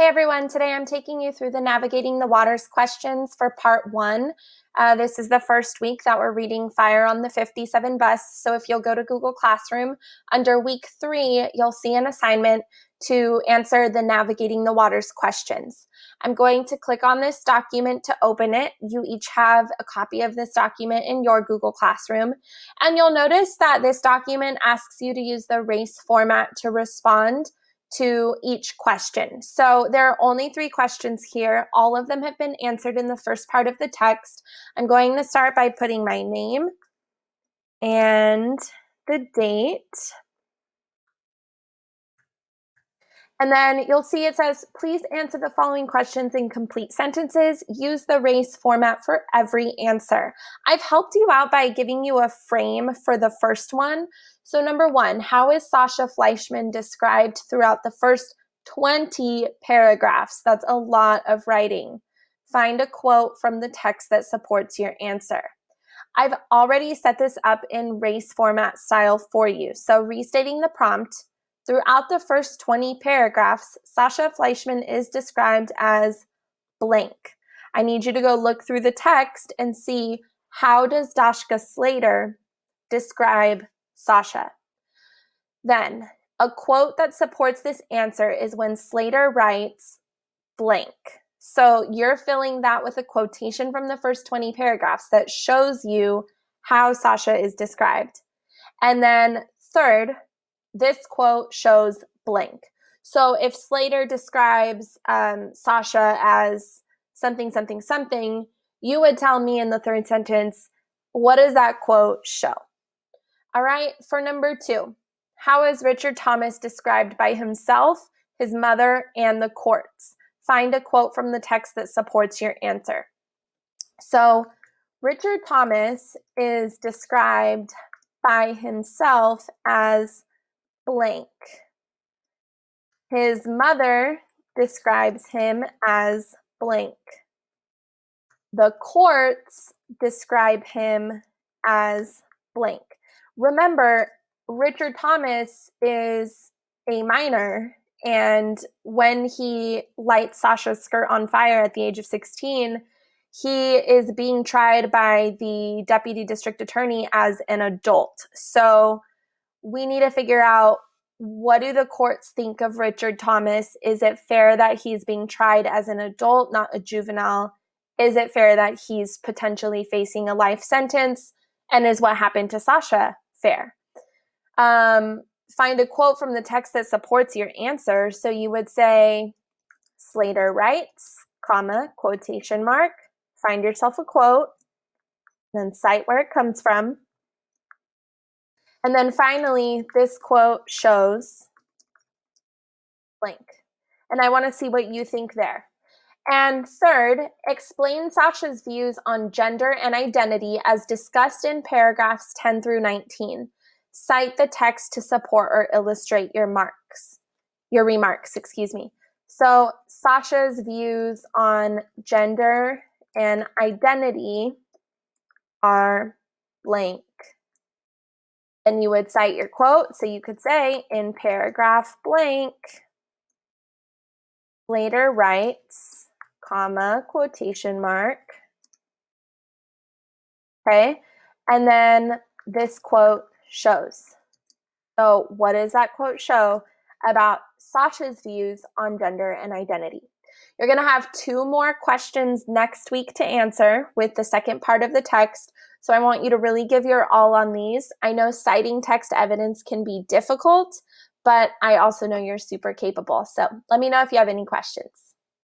Hey everyone, today I'm taking you through the Navigating the Waters questions for part 1. This is the first week that we're reading Fire on the 57 bus, so if you'll go to Google Classroom, under week 3, you'll see an assignment to answer the Navigating the Waters questions. I'm going to click on this document to open it. You each have a copy of this document in your Google Classroom, and you'll notice that this document asks you to use the race format to respond to each question. So there are only 3 questions here. All of them have been answered in the first part of the text. I'm going to start by putting my name and the date. And then you'll see it says, please answer the following questions in complete sentences. Use the race format for every answer. I've helped you out by giving you a frame for the first one. So number 1, how is Sasha Fleischman described throughout the first 20 paragraphs? That's a lot of writing. Find a quote from the text that supports your answer. I've already set this up in race format style for you. So restating the prompt, throughout the first 20 paragraphs, Sasha Fleischman is described as blank. I need you to go look through the text and see, how does Dashka Slater describe Sasha? Then, a quote that supports this answer is when Slater writes blank. So you're filling that with a quotation from the first 20 paragraphs that shows you how Sasha is described. And then third, this quote shows blank. So if Slater describes Sasha as something, something, something, you would tell me in the third sentence, what does that quote show? All right, for number 2, how is Richard Thomas described by himself, his mother, and the courts? Find a quote from the text that supports your answer. So Richard Thomas is described by himself as blank. His mother describes him as blank. The courts describe him as blank. Remember, Richard Thomas is a minor, and when he lights Sasha's skirt on fire at the age of 16, he is being tried by the deputy district attorney as an adult. So we need to figure out, what do the courts think of Richard Thomas? Is it fair that he's being tried as an adult, not a juvenile? Is it fair that he's potentially facing a life sentence? And is what happened to Sasha fair? Find a quote from the text that supports your answer. So you would say, Slater writes, comma, quotation mark, find yourself a quote, then cite where it comes from. And then finally, this quote shows blank. And I want to see what you think there. And third, explain Sasha's views on gender and identity as discussed in paragraphs 10 through 19. Cite the text to support or illustrate your remarks. So Sasha's views on gender and identity are blank. And you would cite your quote. So you could say, in paragraph blank, Slater writes, comma, quotation mark. Okay, and then this quote shows. So what does that quote show about Sasha's views on gender and identity? You're going to have 2 more questions next week to answer with the second part of the text. So I want you to really give your all on these. I know citing text evidence can be difficult, but I also know you're super capable. So let me know if you have any questions.